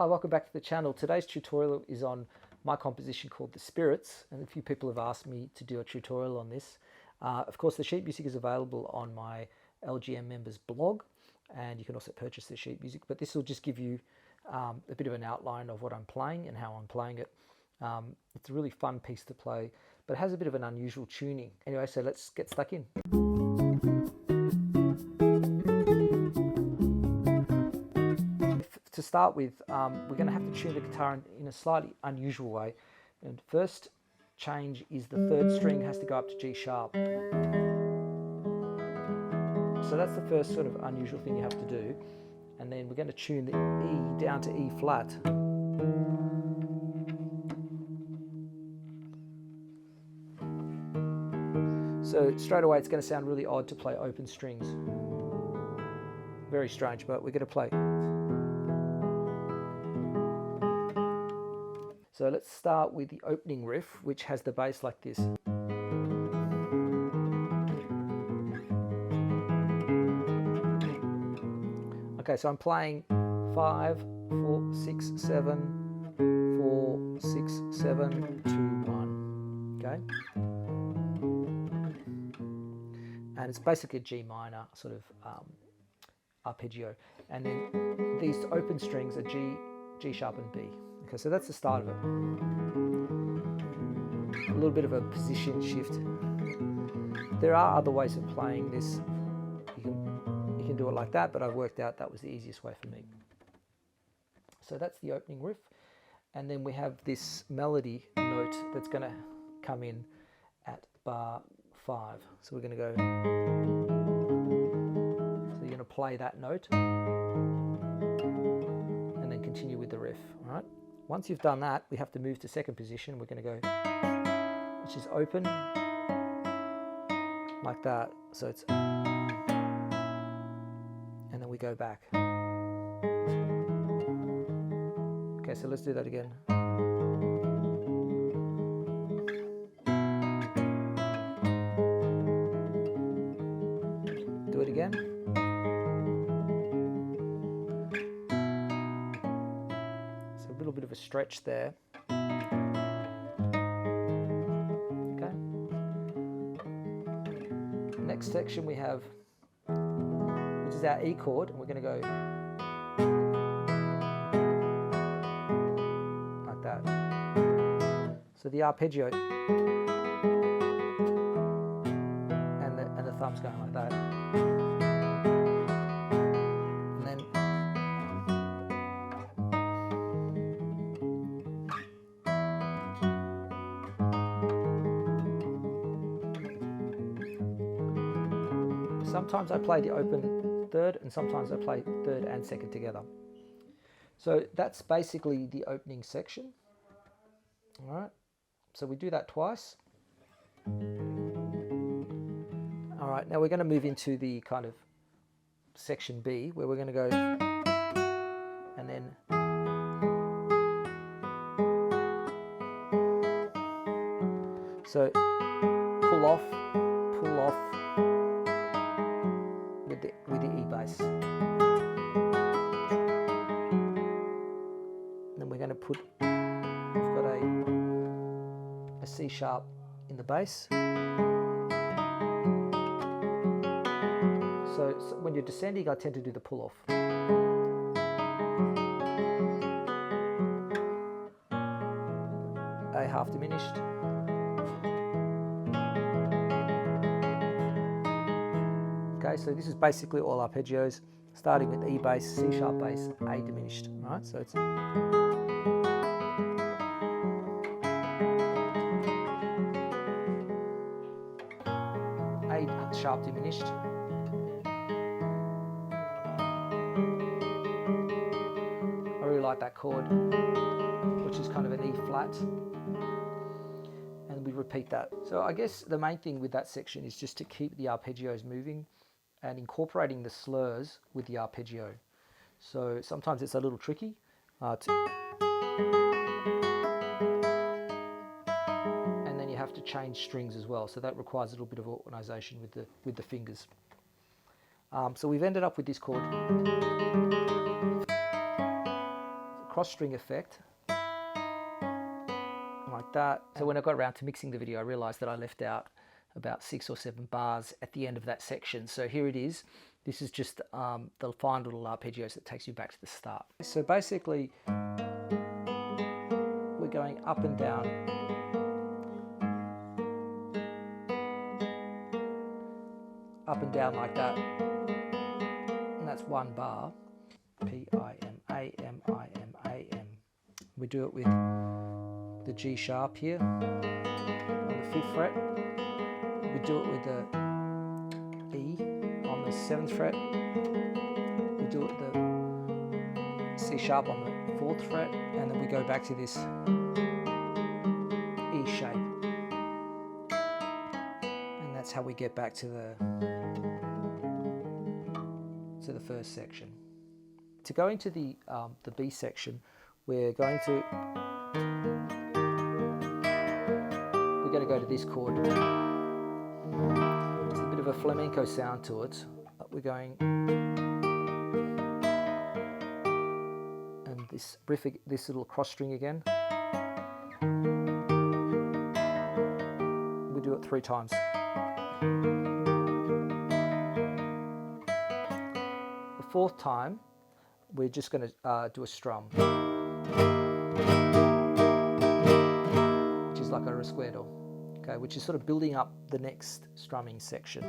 Hi, welcome back to the channel. Today's tutorial is on my composition called The Spirits, and a few people have asked me to do a tutorial on this. Of course, the sheet music is available on my LGM members blog, and you can also purchase the sheet music, but this will just give you a bit of an outline of what I'm playing and how I'm playing it. It's a really fun piece to play, but it has a bit of an unusual tuning. Anyway, so let's get stuck in. To start with, we're going to have to tune the guitar in a slightly unusual way. And first change is the third string has to go up to G sharp. So that's the first sort of unusual thing you have to do. And then we're going to tune the E down to E flat. So straight away it's going to sound really odd to play open strings. Very strange, but we're going to play. So let's start with the opening riff, which has the bass like this. Okay, so I'm playing 5, 4, 6, 7, 4, 6, 7, 2, 1. Okay? And it's basically a G minor sort of arpeggio. And then these open strings are G sharp and B. Okay, so that's the start of it. A little bit of a position shift. There are other ways of playing this. You can do it like that, but I've worked out that was the easiest way for me. So that's the opening riff. And then we have this melody note that's going to come in at bar 5. So we're going to go... So you're going to play that note and then continue with the riff, all right? Once you've done that, we have to move to second position. We're going to go, which is open, like that. So it's, and then we go back. Okay, so let's do that again. Do it again. A little bit of a stretch there. Okay. Next section we have, which is our E chord, and we're going to go like that. So the arpeggio and the thumb's going like that. Sometimes I play the open third, and sometimes I play third and second together. So that's basically the opening section. All right, so we do that twice. All right, now we're going to move into the kind of section B, where we're going to go and then so pull off, with the E bass. Then we're going to put, we've got a C sharp in the bass. So when you're descending, I tend to do the pull off. A half diminished. Okay, so this is basically all arpeggios, starting with E bass, C sharp bass, A diminished. All right, so it's A sharp diminished. I really like that chord, which is kind of an E flat. And we repeat that. So I guess the main thing with that section is just to keep the arpeggios moving and incorporating the slurs with the arpeggio. So sometimes it's a little tricky. And then you have to change strings as well. So that requires a little bit of organization with the fingers. So we've ended up with this chord. cross string effect, like that. So when I got around to mixing the video, I realized that I left out about 6 or 7 bars at the end of that section. So here it is. This is just the fine little arpeggios that takes you back to the start. So basically, we're going up and down. Up and down like that. And that's 1 bar. P-I-M-A-M-I-M-A-M. We do it with the G sharp here on the 5th fret. We do it with the E on the 7th fret. We do it with the C sharp on the 4th fret, and then we go back to this E shape. And that's how we get back to the first section. To go into the B section, we're going to go to this chord. It's a bit of a flamenco sound to it. We're going, and this riff, this little cross string again. We do it 3 times. The 4th time, we're just going to do a strum, which is like a resquedo, okay, which is sort of building up the next strumming section.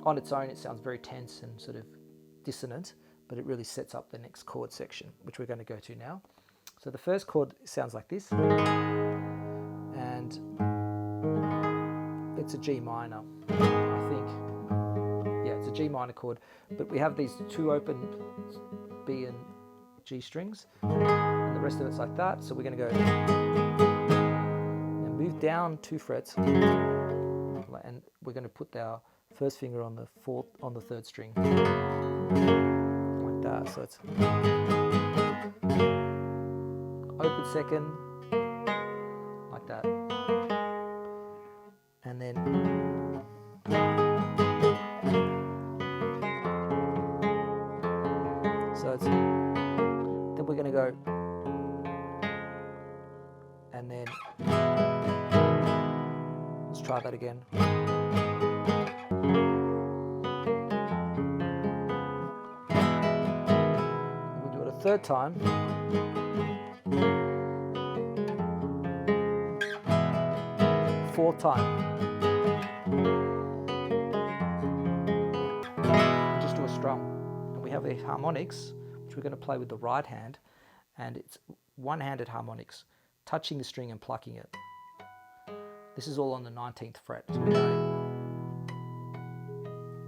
On its own, it sounds very tense and sort of dissonant, but it really sets up the next chord section, which we're going to go to now. So the first chord sounds like this, and it's a G minor, I think. Yeah, it's a G minor chord, but we have these 2 open B and G strings, and the rest of it's like that. So we're going to go and move down 2 frets, and we're going to put our first finger on the 3rd string, like that. So it's open 2nd, like that, and then then we're going to go, and then let's try that again. We'll do it a 3rd time. 4th time. Just do a strum. And we have the harmonics, which we're going to play with the right hand, and it's one-handed harmonics, touching the string and plucking it. This is all on the 19th fret. So we're going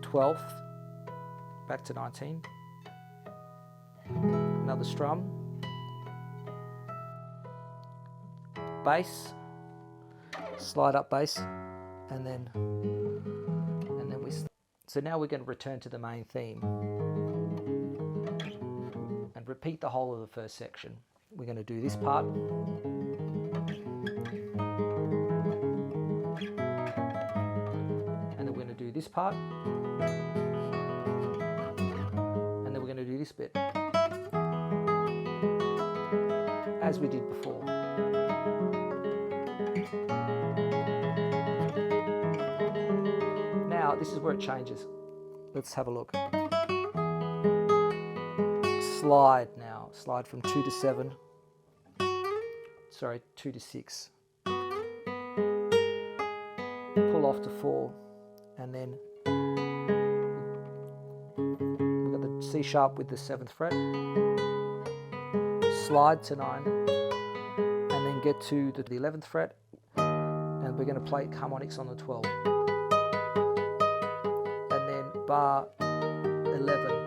12th, back to 19, another strum, bass, slide up bass, and then we. So now we're going to return to the main theme and repeat the whole of the first section. We're going to do this part, and then we're going to do this part, and then we're going to do this bit, as we did before. Now this is where it changes. Let's have a look. Slide now. Slide from 2 to 7. Sorry, 2 to 6. Pull off to 4, and then we've got the C sharp with the 7th fret. Slide to 9, and then get to the 11th fret, and we're going to play harmonics on the 12. And then bar 11.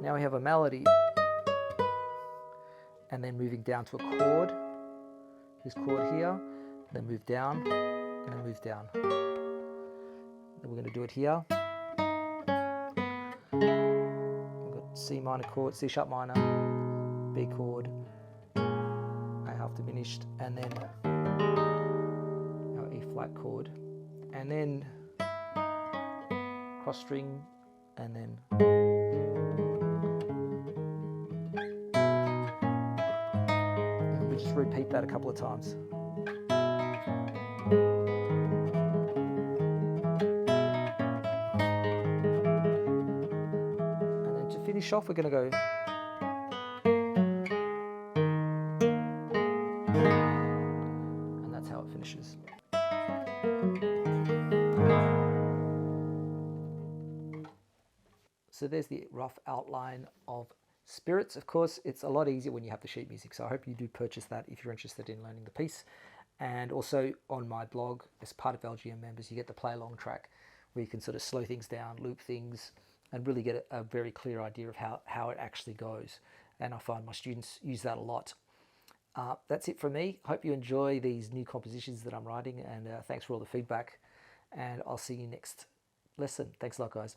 Now we have a melody, and then moving down to a chord, this chord here, then move down, and then move down. Then we're going to do it here. We've got C minor chord, C sharp minor, B chord, A half diminished, and then our E flat chord, and then cross string and then we just repeat that a couple of times. And then to finish off, we're going to go. And that's how it finishes. So there's the rough outline of Spirits. Of course, it's a lot easier when you have the sheet music, so I hope you do purchase that if you're interested in learning the piece. And also on my blog, as part of LGM members, you get the play along track where you can sort of slow things down, loop things, and really get a very clear idea of how it actually goes. And I find my students use that a lot. That's it from me. Hope you enjoy these new compositions that I'm writing, and thanks for all the feedback. And I'll see you next lesson. Thanks a lot, guys.